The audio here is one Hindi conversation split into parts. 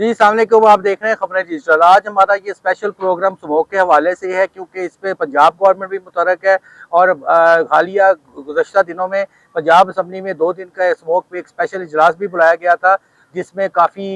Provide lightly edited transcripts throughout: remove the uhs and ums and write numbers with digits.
जी सामने को आप देख रहे हैं खबरें डिजिटल। आज हमारा ये स्पेशल प्रोग्राम स्मोक के हवाले से है, क्योंकि इस पे पंजाब गवर्नमेंट भी मुतरक है और हालिया गुज़श्ता दिनों में पंजाब असम्बली में 2 दिन का स्मोक पे एक स्पेशल इजलास भी बुलाया गया था, जिसमें काफ़ी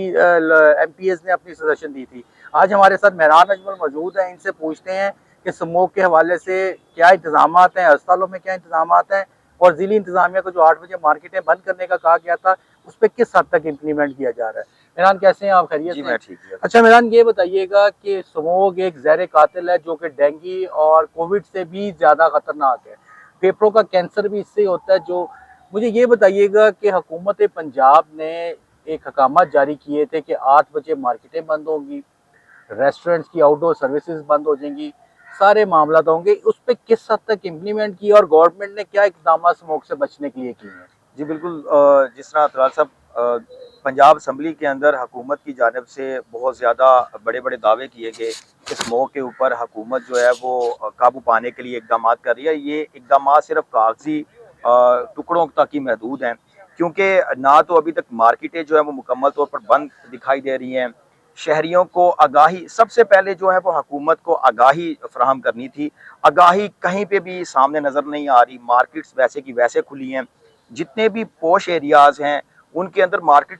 MPs ने अपनी सजेशन दी थी। आज हमारे साथ मेहरान अजमल मौजूद हैं, इनसे पूछते हैं कि स्मोक के हवाले से क्या इंतजाम हैं, अस्पतालों में क्या इंतजाम हैं और ज़िली इंतजामिया को जो 8 बजे मार्केटें बंद करने का कहा गया था, उस पर किस हद तक इम्प्लीमेंट किया जा रहा है। मेहरान कैसे हैं आप, खैरियत जी, से? मैं ठीक हूँ। अच्छा मेहरान, ये बताइएगा कि स्मोक एक ज़हर कातिल है जो कि डेंगू और कोविड से भी ज़्यादा खतरनाक है। फेफड़ों का कैंसर भी इससे होता है। जो मुझे ये बताइएगा कि हुकूमत पंजाब ने एक अहकामात जारी किए थे कि 8 बजे मार्केटें बंद होंगी, रेस्टोरेंट्स की आउटडोर सर्विसेज बंद हो जाएंगी, सारे मामला होंगे। उस पर किस हद तक इम्प्लीमेंट किया और गवर्नमेंट ने क्या इकदाम स्मोक से बचने के लिए किए हैं? जी, बिल्कुल जिस तरह तलाल साहब पंजाब असम्बली के अंदर हुकूमत की जानिब से बहुत ज़्यादा बड़े-बड़े दावे किए गए कि स्मोक के ऊपर हुकूमत जो है वो काबू पाने के लिए इकदामात कर रही है। ये इकदामात सिर्फ़ कागज़ी टुकड़ों तक ही महदूद हैं, क्योंकि ना तो अभी तक मार्केटें जो है वो मुकम्मल तौर पर बंद दिखाई दे रही हैं। शहरियों को आगाही सबसे पहले जो है वो हुकूमत को आगाही फ़राहम करनी थी। आगाही कहीं पे भी सामने नज़र नहीं आ रही, मार्केट्स वैसे की वैसे खुली हैं। जितने भी पॉश एरियाज़ हैं, उनके अंदर मार्केट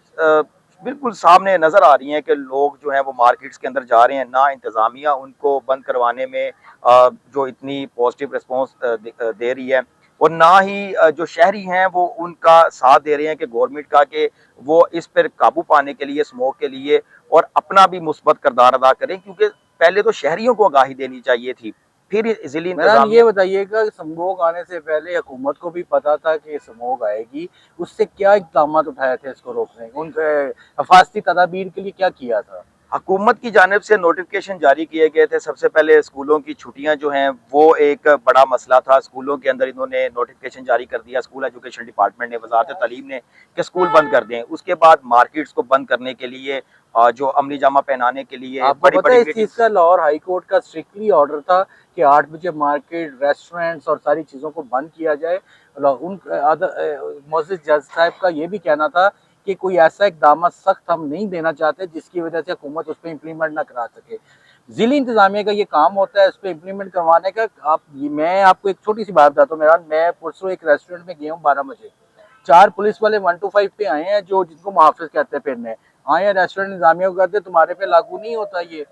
बिल्कुल सामने नज़र आ रही हैं कि लोग जो हैं वो मार्केट्स के अंदर जा रहे हैं। ना इंतज़ामिया उनको बंद करवाने में जो इतनी पॉजिटिव रिस्पॉन्स दे रही है, और ना ही जो शहरी हैं वो उनका साथ दे रहे हैं कि गवर्नमेंट का, कि वो इस पर काबू पाने के लिए, स्मोक के लिए और अपना भी मुस्बत किरदार अदा करें, क्योंकि पहले तो शहरियों को आगाही देनी चाहिए थी, फिर ज़िली मेहरान इंतज़ामिया। ये बताइएगा कि स्मोक आने से पहले हुकूमत को भी पता था कि स्मोक आएगी, उससे क्या इक़दाम उठाए थे इसको रोकने, उन हिफाजती तदाबीर के लिए क्या किया था? हुकूमत की जानिब से नोटिफिकेशन जारी किए गए थे। सबसे पहले स्कूलों की छुट्टियां जो हैं वो एक बड़ा मसला था। स्कूलों के अंदर इन्होंने नोटिफिकेशन जारी कर दिया, स्कूल एजुकेशन डिपार्टमेंट ने, वजारत तालीम ने, कि स्कूल बंद कर दें। उसके बाद मार्केट्स को बंद करने के लिए, जो अमली जामा पहनाने के लिए आपको बड़ी पता बड़ी है इस चीज़ मीटिंग्स। का लाहौर हाई कोर्ट का स्ट्रिक्टली ऑर्डर था कि 8 बजे मार्केट, रेस्टोरेंट्स और सारी चीज़ों को बंद किया जाए। उन मोअज़्ज़िज़ जज साहब का ये भी कहना था कि कोई ऐसा इक़दाम सख्त हम नहीं देना चाहते जिसकी वजह से हुकूमत उस पे इम्प्लीमेंट ना करा सके। ज़िली इंतज़ामिया का ये काम होता है उस पे इम्प्लीमेंट करवाने का। मैं आपको एक छोटी-सी बात बताता हूँ मेहरान, मैं परसों एक रेस्टोरेंट में गया हूँ 12 बजे। 4 पुलिस वाले 1 टू 5 पे आए हैं, जो जिनको मुहाफ़िज़ कहते हैं फिरने। आए हैं रेस्टोरेंट इंतज़ामिया को, कहते तुम्हारे पे लागू नहीं होता ये।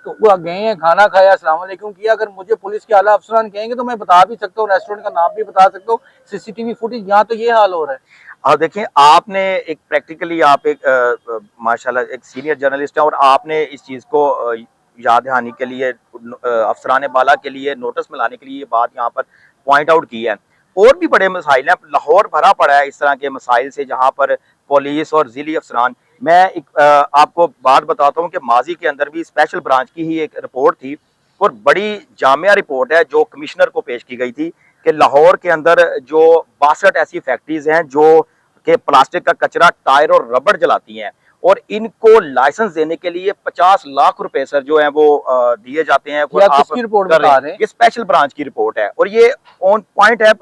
तो वो गए हैं, खाना खाया, अस्सलाम वालेकुम किया। अगर मुझे पुलिस के आला अफसरान कहेंगे तो मैं बता भी सकता हूँ, रेस्टोरेंट का नाम भी बता सकता हूँ, सीसीटीवी फुटेज। यहाँ तो ये हाल हो रहा है। और देखिए, आपने एक प्रैक्टिकली आप एक माशाल्लाह एक सीनियर जर्नलिस्ट हैं, और आपने इस चीज़ को याद दहानी के लिए, अफसरान बाला के लिए नोटिस में लाने के लिए ये बात यहाँ पर पॉइंट आउट की है। और भी बड़े मसाइल हैं, लाहौर भरा पड़ा है इस तरह के मसाइल से, जहाँ पर पुलिस और ज़िली अफसरान। मैं एक आपको बात बताता हूँ कि माजी के अंदर भी स्पेशल ब्रांच की ही एक रिपोर्ट थी, और बड़ी जामिया रिपोर्ट है जो कमिश्नर को पेश की गई थी, कि लाहौर के अंदर जो 62 ऐसी फैक्ट्रीज हैं जो कि प्लास्टिक का कचरा, टायर और रबड़ जलाती हैं, और इनको लाइसेंस देने के लिए 50 लाख रुपए सर जो है वो दिए जाते हैं। ये और आप आप किसकी रिपोर्ट कर रहे बता हैं, रहे हैं? ये स्पेशल ब्रांच की रिपोर्ट है, और ये ऑन पॉइंट है,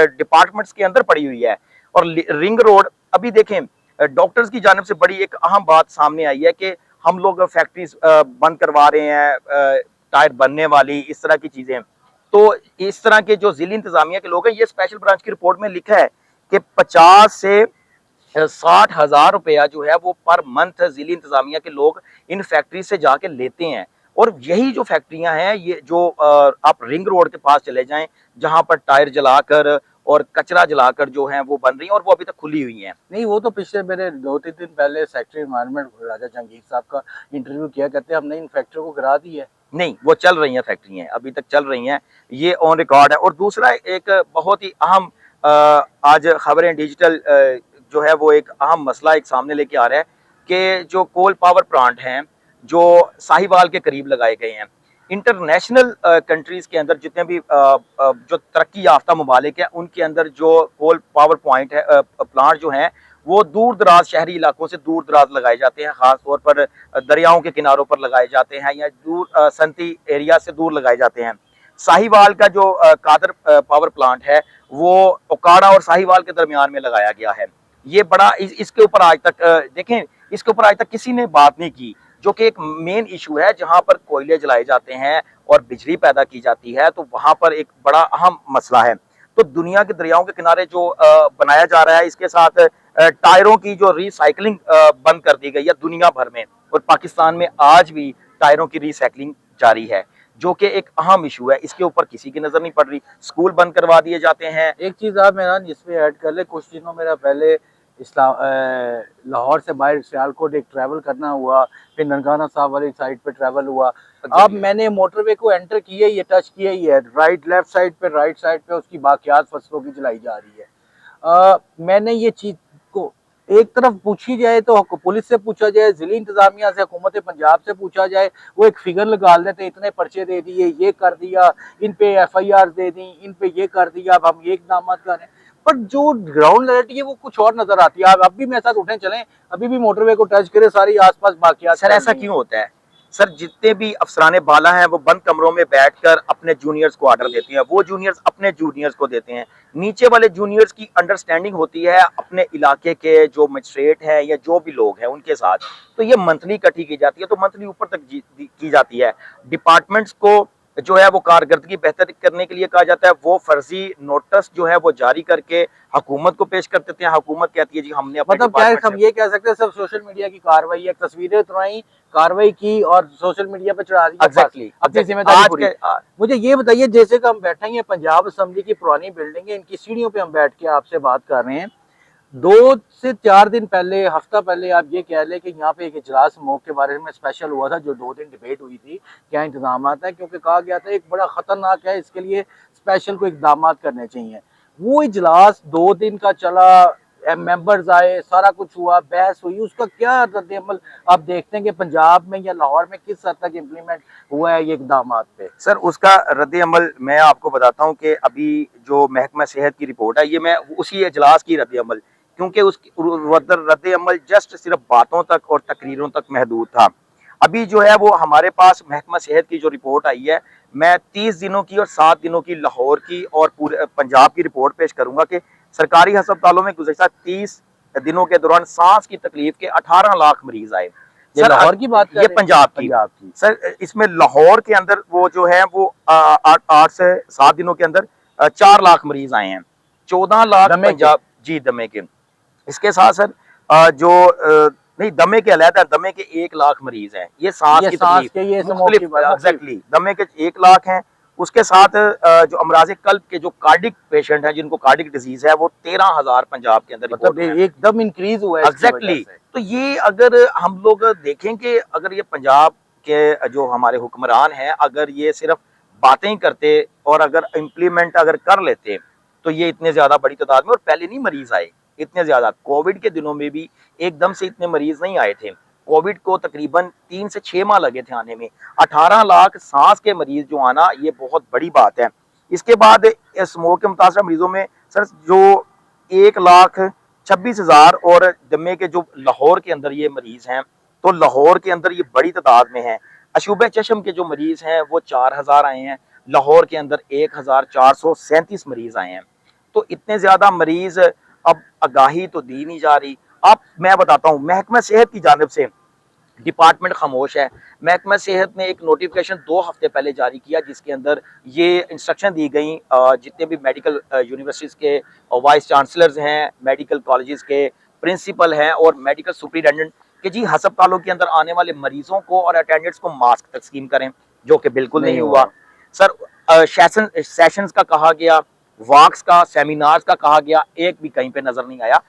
डिपार्टमेंट्स के अंदर पड़ी हुई है। और रिंग रोड, अभी देखें, डॉक्टर्स की जानिब से बड़ी एक अहम बात सामने आई है कि हम लोग फैक्ट्रीज बंद करवा रहे हैं, टायर बनने वाली, इस तरह की चीजें। तो इस तरह के जो जिला इंतजामिया के लोग हैं, ये स्पेशल ब्रांच की रिपोर्ट में लिखा है कि 50 से 60,000 रुपया जो है वो पर मंथ जिला इंतजामिया के लोग इन फैक्ट्री से जाके लेते हैं। और यही जो फैक्ट्रियां हैं, ये जो आप रिंग रोड के पास चले जाएं, जहां पर टायर जलाकर और कचरा जलाकर जो है वो बन रही हैं, और वो अभी तक खुली हुई हैं। नहीं, वो तो पिछले मेरे 2-3 दिन पहले सेक्रेटरी एनवायरनमेंट राजा जहांगीर साहब का इंटरव्यू किया, कहते हैं हमने इन फैक्ट्रियों को गिरा दी है। नहीं, वो चल रही हैं, फैक्ट्रियाँ अभी तक चल रही हैं, ये ऑन रिकॉर्ड है। और दूसरा एक बहुत ही अहम आज खबरें डिजिटल जो है वो एक अहम मसला एक सामने लेके आ रहा है, कि जो कोल पावर प्लांट हैं, जो साहिवाल के करीब लगाए गए हैं, इंटरनेशनल कंट्रीज़ के अंदर जितने भी जो तरक्की याफ्ता ममालिक हैं, उनके अंदर जो कोल पावर पॉइंट है, प्लांट जो हैं, वो दूर-दराज शहरी इलाकों से दूर-दराज लगाए जाते हैं, ख़ास तौर पर दरियाओं के किनारों पर लगाए जाते हैं, या दूर सनती एरिया से दूर लगाए जाते हैं। साहिवाल का जो कादर पावर प्लांट है, वो ओकाड़ा और साहिवाल के दरमियान में लगाया गया है। ये बड़ा इसके ऊपर आज तक देखें, इसके ऊपर आज तक किसी ने बात नहीं की, जो कि एक मेन इशू है। जहां पर कोयले जलाए जाते हैं और बिजली पैदा की जाती है, तो वहां पर एक बड़ा अहम मसला है। तो दुनिया के दरियाओं के किनारे जो बनाया जा रहा है, इसके साथ टायरों की जो रिसाइकलिंग बंद कर दी गई है दुनिया भर में, और पाकिस्तान में आज भी टायरों की रिसाइकलिंग जारी है, जो कि एक अहम इशू है। इसके ऊपर किसी की नजर नहीं पड़ रही। स्कूल बंद करवा दिए जाते हैं। एक चीज़ आप मेरा इसमें ऐड कर ले, कुछ दिनों मेरा पहले लाहौर से बाहर सियालकोट एक ट्रैवल करना हुआ, फिर ननकाना साहब वाली साइड पे ट्रैवल हुआ। अब मैंने मोटरवे को एंटर किया ही है, टच किया ही है, लेफ्ट साइड पे, राइट साइड पे उसकी बाकियात फसलों की जलाई जा रही है। मैंने ये चीज को एक तरफ पूछी जाए तो पुलिस से पूछा जाए, जिली इंतजामिया से, हुकूमत पंजाब से पूछा जाए, वो एक फिगर लगा देते, इतने पर्चे दे दिए, ये कर दिया, इन पे FIR दे दी, इन पे ये कर दिया, अब हम ये इकदाम करें। पर जो ग्राउंड रियलिटी है वो कुछ और नजर आती है। आप अब भी मेरे साथ उठे चलें, अभी भी मोटरवे को टच करे, सारी आसपास बाकियात। सर ऐसा क्यों होता है? सर जितने भी अफसराने बाला हैं वो बंद कमरों में बैठकर अपने जूनियर्स को ऑर्डर देते हैं, वो जूनियर्स अपने जूनियर्स को देते हैं। नीचे वाले जूनियर्स की अंडरस्टैंडिंग होती है अपने इलाके के जो मजिस्ट्रेट हैं या जो भी लोग हैं उनके साथ, तो ये मंथली इकट्ठी की जाती है, तो मंथली ऊपर तक की जाती है। डिपार्टमेंट्स को जो है वो कारकर्दगी बेहतर करने के लिए कहा जाता है, वो फर्जी नोटिस जो है वो जारी करके हुकूमत को पेश कर देते हैं। हुकूमत कहती है जी हमने अपने मतलब क्या है, हम ये कह सकते हैं सब सोशल मीडिया की कार्रवाई है, तस्वीरें उतराई, कार्रवाई की और सोशल मीडिया पे चढ़ा दी। एग्जैक्टली अपनी जिम्मेदारी पूरी। मुझे ये बताइए, जैसे कि हम बैठेंगे, पंजाब असेंबली की पुरानी बिल्डिंग है, इनकी सीढ़ियों पे हम बैठ के आपसे बात कर रहे हैं। 2 से 4 दिन पहले, हफ्ता पहले आप ये कह लें कि यहाँ पे एक इजलास स्मोक के बारे में स्पेशल हुआ था, जो 2 दिन डिबेट हुई थी, क्या इंतजाम है, क्योंकि कहा गया था एक बड़ा खतरनाक है, इसके लिए स्पेशल कोई इकदाम करने चाहिए। वो इजलास 2 दिन का चला, मेंबर्स आए, सारा कुछ हुआ, बहस हुई, उसका क्या रद्द-ए-अमल आप देखते हैं कि पंजाब में या लाहौर में किस हद तक इम्प्लीमेंट हुआ है ये इकदाम पे? सर उसका रद्द-ए-अमल मैं आपको बताता हूँ कि अभी जो महकमा सेहत की रिपोर्ट है, ये मैं उसी इजलास की रद्द-ए-अमल, क्योंकि उसकी रद्द-ए-अमल जस्ट सिर्फ बातों तक और तकरीरों तक महदूद था। अभी जो है वो हमारे पास महकमा सेहत की जो रिपोर्ट आई है, मैं 30 दिनों की और 7 दिनों की लाहौर की और पूरे पंजाब की रिपोर्ट पेश करूंगा कि सरकारी अस्पतालों में गुज़श्ता 30 दिनों के दौरान सांस की तकलीफ के 18 लाख मरीज आए। ये लाहौर की बात कर ये रहे हैं? पंजाब की सर, इसमें लाहौर के अंदर वो जो है वो 8 से 7 दिनों के अंदर 4 लाख मरीज आए हैं, 14 लाख पंजाब जी दमे के। इसके साथ सर जो नहीं, दमे के अलहदा, दमे के 1 लाख मरीज हैं, ये सांस की तकलीफ, एग्जैक्टली दमे के 1 लाख हैं। उसके साथ जो अमराज कल्ब के जो कार्डिक पेशेंट हैं, जिनको कार्डिक डिजीज है, वो 13,000 पंजाब के अंदर मतलब एकदम इंक्रीज हुआ है। एग्जैक्टली। तो ये अगर हम लोग देखें कि अगर ये पंजाब के जो हमारे हुक्मरान हैं, अगर ये सिर्फ बातें ही करते और अगर इम्प्लीमेंट अगर कर लेते, तो ये इतने ज्यादा बड़ी तादाद में, और पहले नहीं मरीज आए इतने ज्यादा। कोविड के दिनों में भी एकदम से इतने मरीज नहीं आए थे। कोविड को तकरीबन 3 से 6 माह लगे थे आने में। 18 लाख सांस के मरीज जो आना, ये बहुत बड़ी बात है। इसके बाद स्मोक के मुतासर मरीजों में सर जो 1,26,000 और दमे के जो लाहौर के अंदर ये मरीज हैं, तो लाहौर के अंदर ये बड़ी तादाद में है। अशूब चशम के जो मरीज हैं वो 4,000 आए हैं, लाहौर के अंदर 1,437 मरीज आए हैं। तो इतने ज्यादा मरीज, अब आगाही तो दी नहीं जा रही। अब मैं बताता हूँ, महकमा सेहत की जानिब से डिपार्टमेंट खामोश है। महकमा सेहत ने एक नोटिफिकेशन 2 हफ्ते पहले जारी किया, जिसके अंदर ये इंस्ट्रक्शन दी गई जितने भी मेडिकल यूनिवर्सिटीज़ के वाइस चांसलर्स हैं, मेडिकल कॉलेजेस के प्रिंसिपल हैं और मेडिकल सुपरिटेंडेंट, कि जी अस्पतालों के अंदर आने वाले मरीजों को और अटेंडेंट्स को मास्क तकसीम करें, जो कि बिल्कुल नहीं हुआ। सर सेशंस का कहा गया, वॉक्स का, सेमिनार्स का कहा गया, एक भी कहीं पे नजर नहीं आया।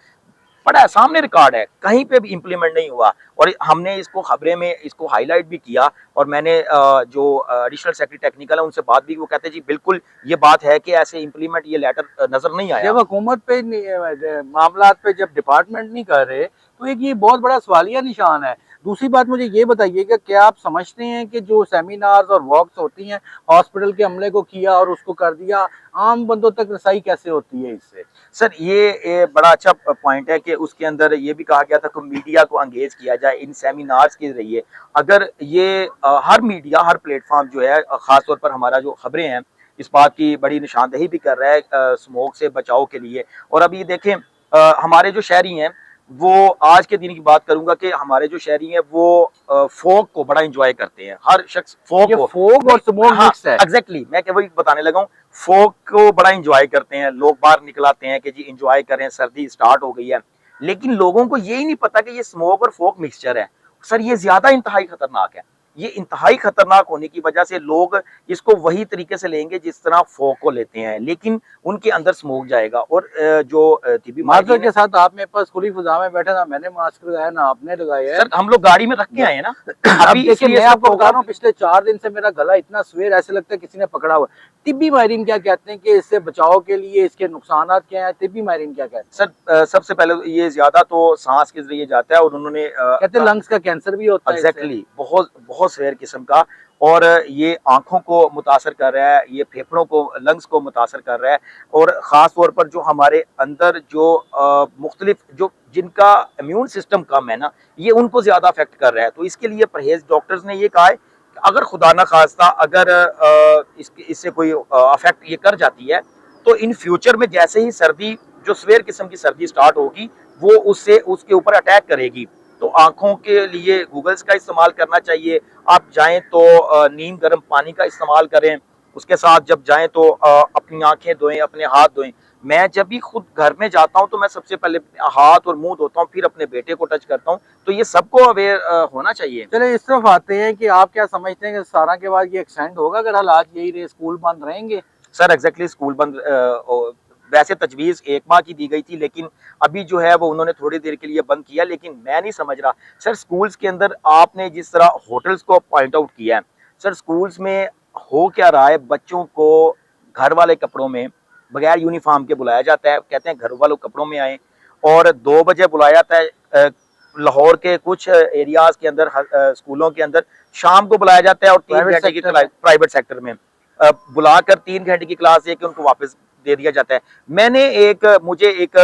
पड़ा है, सामने रिकॉर्ड है, कहीं पे भी इंप्लीमेंट नहीं हुआ। और हमने इसको खबरें में इसको हाईलाइट भी किया, और मैंने जो एडिशनल सेक्रेटरी टेक्निकल है उनसे बात भी, वो कहते हैं जी बिल्कुल ये बात है कि ऐसे इंप्लीमेंट ये लेटर नजर नहीं आया। जब हुकूमत पे मामला पे जब डिपार्टमेंट नहीं कर रहे, तो एक ये बहुत बड़ा सवालिया निशान है। दूसरी बात मुझे ये बताइएगा, क्या आप समझते हैं कि जो सेमिनार्स और वॉक्स होती हैं, हॉस्पिटल के अमले को किया और उसको कर दिया, आम बंदों तक रसाई कैसे होती है इससे? सर ये बड़ा अच्छा पॉइंट है कि उसके अंदर ये भी कहा गया था कि मीडिया को एंगेज किया जाए इन सेमिनार्स के जरिए। अगर ये हर मीडिया, हर प्लेटफॉर्म जो है, खासतौर पर हमारा जो खबरें हैं, इस बात की बड़ी निशानदेही भी कर रहा है स्मोक से बचाव के लिए। और अभी देखें हमारे जो शहरी हैं वो आज के दिन की बात करूंगा कि हमारे जो शहरी हैं वो फोक को बड़ा एंजॉय करते हैं। हर शख्स फोक ये को, फोक और स्मोक हाँ मिक्स है। एग्जैक्टली, मैं वही बताने लगा हूँ। फोक को बड़ा एंजॉय करते हैं लोग, बाहर निकलाते हैं कि जी एंजॉय करें, सर्दी स्टार्ट हो गई है। लेकिन लोगों को यही नहीं पता कि ये स्मोक और फोक मिक्सचर है। सर ये ज्यादा इंतहाई खतरनाक है। ये इंतहाई खतरनाक होने की वजह से लोग इसको वही तरीके से लेंगे जिस तरह फोक को लेते हैं, लेकिन उनके अंदर स्मोक जाएगा। और जो तिबी मास्टर माहिरीन के है, साथ आप मेरे पास खुली फिजा में बैठे, ना मैंने मास्क लगाया ना आपने लगाया है। सर हम लोग गाड़ी में रख के आए हैं ना अब अभी, देखिए इसलिए मैं इसका आपको बता रहा प्रोग्राम। हूँ, पिछले 4 दिन से मेरा गला इतना स्वेर, ऐसे लगता है किसी ने पकड़ा हुआ है। तिब्बी माहिरीन क्या कहते हैं कि इससे बचाव के लिए इसके नुकसानात क्या है? तिब्बी माहिरीन क्या कहते हैं? सर सबसे पहले तो ये ज्यादा तो सांस के जरिए जाता है, और उन्होंने कहते हैं लंग्स का कैंसर भी होता है इससे। एग्जैक्टली बहुत बहुत सेवर किस्म का। और ये आंखों को मुतासर कर रहा है, ये फेफड़ों को, लंग्स को मुतासर कर रहा है। और ख़ास तौर पर जो हमारे अंदर जो मुख्तलिफ जो जिनका इम्यून सिस्टम कम है ना, ये उनको ज़्यादा अफेक्ट कर रहा है। तो इसके लिए परहेज़ डॉक्टर्स ने ये कहा है कि अगर खुदा ना खास्ता अगर इससे कोई अफेक्ट ये कर जाती है, तो इन फ्यूचर में जैसे ही सर्दी, जो सवेर किस्म की सर्दी स्टार्ट होगी, वो उससे उसके ऊपर अटैक करेगी। तो आंखों के लिए गूगल्स का इस्तेमाल करना चाहिए। आप जाएं तो नीम गर्म पानी का इस्तेमाल करें। उसके साथ जब जाएं तो अपनी आंखें धोएं, अपने हाथ धोएं। मैं जब भी खुद घर में जाता हूं तो मैं सबसे पहले हाथ और मुंह धोता हूं, फिर अपने बेटे को टच करता हूं। तो ये सबको अवेयर होना चाहिए। चले इस तरफ आते हैं कि आप क्या समझते हैं कि 17 के बाद ये एक्सटेंड होगा? अगर हालात यही रहे, स्कूल बंद रहेंगे? सर एग्जैक्टली स्कूल बंद, वैसे तजवीज़ 1 माह की दी गई थी, लेकिन अभी जो है वो उन्होंने थोड़ी देर के लिए बंद किया। लेकिन मैं नहीं समझ रहा सर, स्कूल्स के अंदर आपने जिस तरह होटल्स को पॉइंट आउट किया है, सर स्कूल्स में हो क्या रहा है? बच्चों को घर वाले कपड़ों में बगैर यूनिफॉर्म के बुलाया जाता है, कहते हैं घर वालों कपड़ों में आए। और 2 बजे बुलाया जाता है। लाहौर के कुछ एरियाज के अंदर, स्कूलों के अंदर शाम को बुलाया जाता है, और 3 प्राइवेट घंटे की सेक्टर में? प्राइवेट सेक्टर में बुलाकर 3 घंटे की क्लास दे के उनको वापस दे दिया जाता है। मुझे एक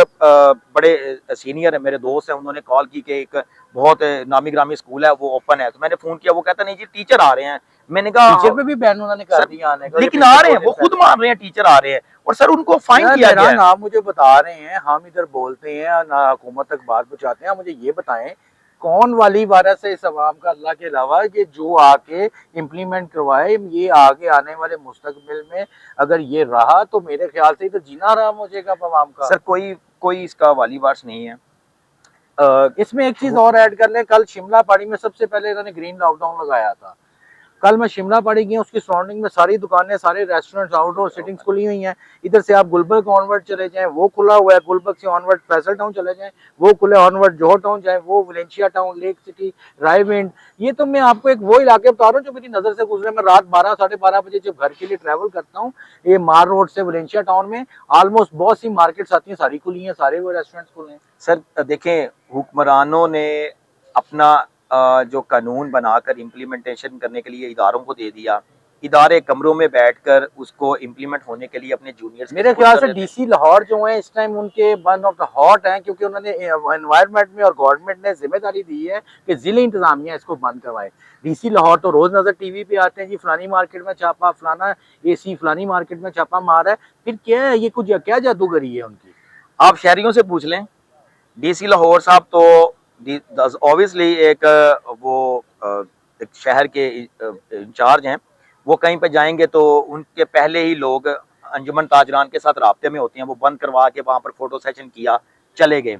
बड़े सीनियर है, मेरे दोस्त हैं, उन्होंने कॉल की कि एक बहुत नामी ग्रामी स्कूल है वो ओपन है। तो मैंने फोन किया, वो कहता नहीं जी टीचर आ रहे हैं। मैंने कहा टीचर पे भी बैन उन्होंने कर दिया आने का, लेकिन आ रहे हैं, वो खुद मान रहे हैं टीचर आ रहे हैं, और सर उनको फाइन किया गया है। आप मुझे बता रहे हैं, हम इधर बोलते हैं ना हुकूमत तक बात पहुंचाते हैं, मुझे ये बताएं कौन वाली वायरस है इस अवाम का अल्लाह के अलावा कि जो आके इम्प्लीमेंट करवाए? ये आगे आने वाले मुस्तकबिल में अगर ये रहा तो मेरे ख्याल से इधर जीना आराम हो जाएगा अवाम का। सर कोई कोई इसका वाली वार्स नहीं है। इसमें एक चीज और ऐड कर लें, कल शिमला पहाड़ी में सबसे पहले इन्होंने ग्रीन लॉकडाउन लगाया था। कल मैं शिमला पहाड़ी गया, उसकी सराउंडिंग में सारी दुकानें, सारे रेस्टोरेंट्स, आउटडोर सिटिंग्स खुली हुई हैं। इधर से आप गुलबर्ग ऑनवर्ड चले जाएं, वो खुला हुआ है। गुलबर्ग से ऑनवर्ड फैसल टाउन चले जाएं, वो खुले। ऑनवर्ड जोहर टाउन जाएं, वो Valencia town, lake city, Raiwind. ये तो मैं आपको एक वो इलाके बता रहा हूँ जो मेरी नजर से गुजरे। मैं रात 12 साढ़े 12 बजे जब घर के लिए ट्रैवल करता हूँ, ये मार रोड से वलेंशिया टाउन में ऑलमोस्ट बहुत सी मार्केट्स आती हैं, सारी खुली हैं, सारे वो रेस्टोरेंट्स खुले हैं। सर देखें, हुक्मरानों ने अपना जो कानून बनाकर इम्प्लीमेंटेशन करने के लिए इदारों को दे दिया। इदारे कमरों में बैठकर उसको इम्प्लीमेंट होने के लिए अपने जूनियर्स मेरे ख्याल से डीसी लाहौर जो है इस टाइम उनके वन ऑफ द हॉट हैं, क्योंकि उन्होंने एनवायरनमेंट में और गवर्नमेंट ने जिम्मेदारी दी है कि जिले इंतजामिया इसको बंद करवाए। डीसी लाहौर तो रोज नजर टीवी पे आते हैं, जी फलानी मार्केट में छापा, फलाना एसी फलानी मार्केट में छापा मारा है। फिर क्या है ये, कुछ क्या जादूगरी है उनकी? आप शहरियों से पूछ लें। डीसी लाहौर साहब तो ऑब्वियसली एक एक शहर के इंचार्ज हैं। वो कहीं पे जाएंगे तो उनके पहले ही लोग अंजुमन ताजरान के साथ राब्ते में होते हैं, वो बंद करवा के वहां पर फोटो सेशन किया, चले गए।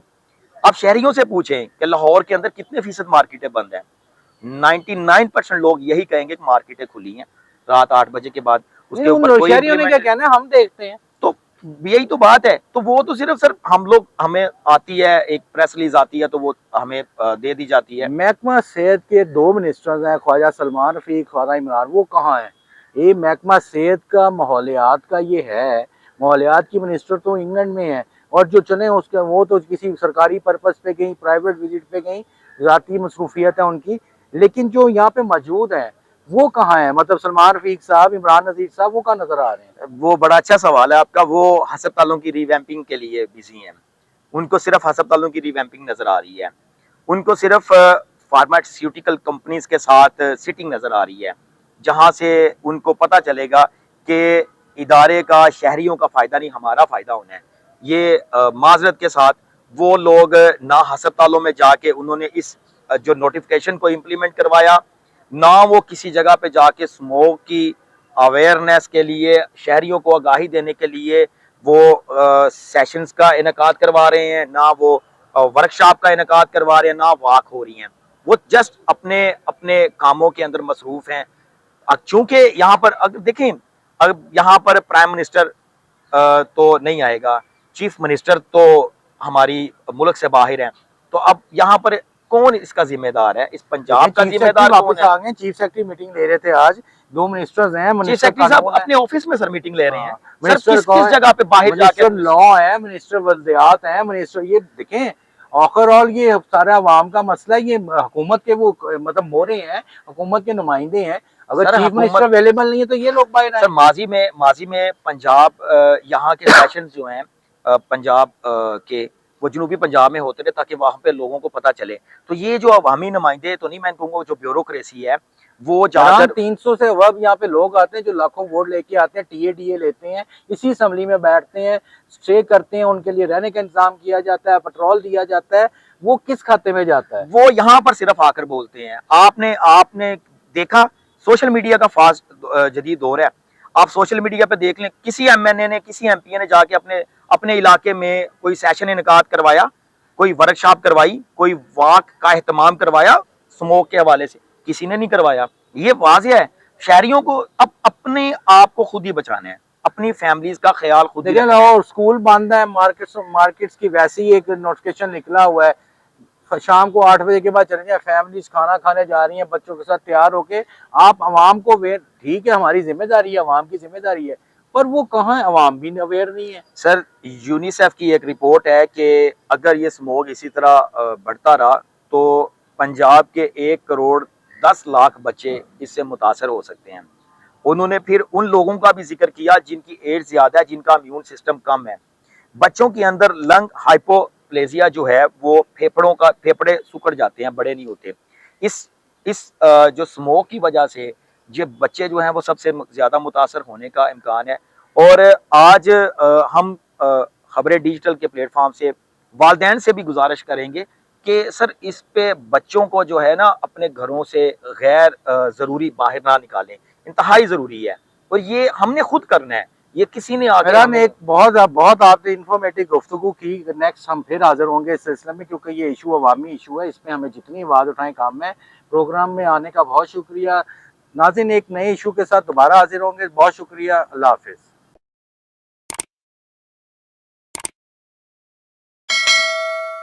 अब शहरियों से पूछें कि लाहौर के अंदर कितने फीसद मार्केटें बंद हैं? 99% लोग यही कहेंगे कि मार्केटें खुली हैं रात 8 बजे के बाद। उसके ऊपर कोई शहरियों ने क्या कहना है, हम देखते हैं। तो यही तो बात है। तो वो तो सिर्फ सर हम लोग, हमें आती है एक प्रेस रिलीज आती है तो वो हमें दे दी जाती है। महकमा सेहत के 2 मिनिस्टर्स हैं, ख्वाजा सलमान रफीक, ख्वाजा इमरान, वो कहाँ हैं? ये महकमा सेहत का, माहौलियात का ये है। माहौलियात की मिनिस्टर तो इंग्लैंड में है, और जो चले उसके वो तो किसी सरकारी पर्पस पे गई, प्राइवेट विजिट पे गई, ज़ाती मसरूफियत है उनकी। लेकिन जो यहाँ पे मौजूद है वो कहाँ है? मतलब सलमान रफीक साहब, इमरान नज़ीर साहब, वो कहाँ नजर आ रहे हैं? वो बड़ा अच्छा सवाल है आपका। वो हस्पतालों की रिवैम्पिंग के लिए बिजी हैं। उनको सिर्फ हस्पतालों की रिवैम्पिंग नजर आ रही है। उनको सिर्फ फार्मास्यूटिकल कंपनीज के साथ सिटिंग नजर आ रही है, जहां से उनको पता चलेगा कि इदारे का शहरियों का फायदा नहीं, हमारा फायदा होना है। ये माजरत के साथ वो लोग ना अस्पतालों में जाके उन्होंने इस जो नोटिफिकेशन को इम्प्लीमेंट करवाया, ना वो किसी जगह पे जाके स्मोक की अवेयरनेस के लिए, शहरियों को आगाही देने के लिए वो सेशंस का इनकाद करवा रहे हैं, ना वो वर्कशॉप का इनकाद करवा रहे हैं, ना वॉक हो रही हैं। वो जस्ट अपने अपने कामों के अंदर मसरूफ हैं। चूंकि यहाँ पर अगर देखें, अब यहाँ पर प्राइम मिनिस्टर तो नहीं आएगा, चीफ मिनिस्टर तो हमारी मुल्क से बाहर हैं, तो अब यहाँ पर कौन इसका जिम्मेदार है? इस पंजाब का चीफ सेक्रेटरी जिम्मेदार कौन वापस है? आ गए, चीफ सेक्रेटरी मीटिंग ले रहे थे आज, 2 मिनिस्टर्स हैं, चीफ मिनिस्टर सेक्रेटरी साहब कानून है, अपने ऑफिस में सर मीटिंग ले रहे हैं। हाँ, सर मिनिस्टर किस कौन किस है? जगह पे बाहर जाके मिनिस्टर लॉ है, मिनिस्टर वल्दियात है, मिनिस्टर ये देखें, ओवरऑल ये सारा अवाम का मसला है, ये हुकूमत के वो मतलब मोहरे हैं, हुकूमत के नुमाइंदे हैं। अगर सर चीफ मिनिस्टर हुकूमत अवेलेबल नहीं है तो ये लोग बाहर आए। सर माजी में पंजाब यहाँ के सेशंस जो हैं पंजाब के, वो जनूबी पंजाब में होते थे ताकि वहाँ पे लोगों को पता चले। तो ये जो अवामी नुमाइंदे तो नहीं मैं कहूँगा, जो ब्यूरोक्रेसी है वो अराउंड जाकर 300 से अब यहाँ पे लोग आते हैं जो लाखों वोट लेके आते हैं, टीए लेते हैं, इसी असम्बली में बैठते हैं, स्टे करते हैं, उनके लिए रहने का इंतजाम किया जाता है, पेट्रोल दिया जाता है, वो किस खाते में जाता है? वो यहाँ पर सिर्फ आकर बोलते हैं। आपने आपने देखा सोशल मीडिया का फास्ट जदीद दौर है, आप सोशल मीडिया पे देख लें, किसी एमएनए ने, किसी एमपी ने जाके अपने अपने इलाके में कोई सेशन इनकाद करवाया, कोई वर्कशॉप करवाई, कोई वॉक का एहतमाम करवाया स्मोक के हवाले से? किसी ने नहीं करवाया। ये वाज़ेह है, शहरियों को अब अपने आप को खुद ही बचाना है, अपनी फैमिलीज का ख्याल खुद ही देखिए रखना है। और स्कूल बंद है, मार्केट्स की वैसे ही एक नोटिफिकेशन निकला हुआ है, शाम को 8 बजे के बाद चले जाए, फैमिलीज खाना खाने जा रही हैं बच्चों के साथ तैयार होके, आप अवाम को अवेयर, ठीक है हमारी जिम्मेदारी है, अवाम की जिम्मेदारी है, पर वो कहाँ है, अवाम भी अवेयर नहीं है। सर यूनिसेफ की एक रिपोर्ट है कि अगर ये स्मोक इसी तरह बढ़ता रहा तो पंजाब के 1 करोड़ 10 लाख बच्चे इससे मुतासर हो सकते हैं। उन्होंने फिर उन लोगों का भी जिक्र किया जिनकी एज ज्यादा है, जिनका इम्यून सिस्टम कम है। बच्चों के अंदर लंग हाइपोप्लेजिया जो है, वो फेफड़े सिकुड़ जाते हैं, बड़े नहीं होते। इस जो स्मोक की वजह से ये बच्चे जो हैं वो सबसे ज्यादा मुतासर होने का इम्कान है। और आज हम खबरें डिजिटल के प्लेटफॉर्म से वालिदैन से भी गुजारिश करेंगे कि सर इस पे बच्चों को जो है ना अपने घरों से गैर ज़रूरी बाहर ना निकालें, इंतहाई ज़रूरी है। और ये हमने खुद करना है, ये किसी ने आगे मेरा एक बहुत बहुत आपने इंफॉर्मेटिव गुफ्तगू की, नेक्स्ट हम फिर हाजिर होंगे इस सिलसिले में, क्योंकि ये इशू अवामी इशू है, इसमें हमें जितनी आवाज़ उठाएं काम है। प्रोग्राम में आने का बहुत शुक्रिया नाज़रीन, एक नए इशू के साथ दोबारा हाजिर होंगे, बहुत शुक्रिया, अल्लाह हाफिज़।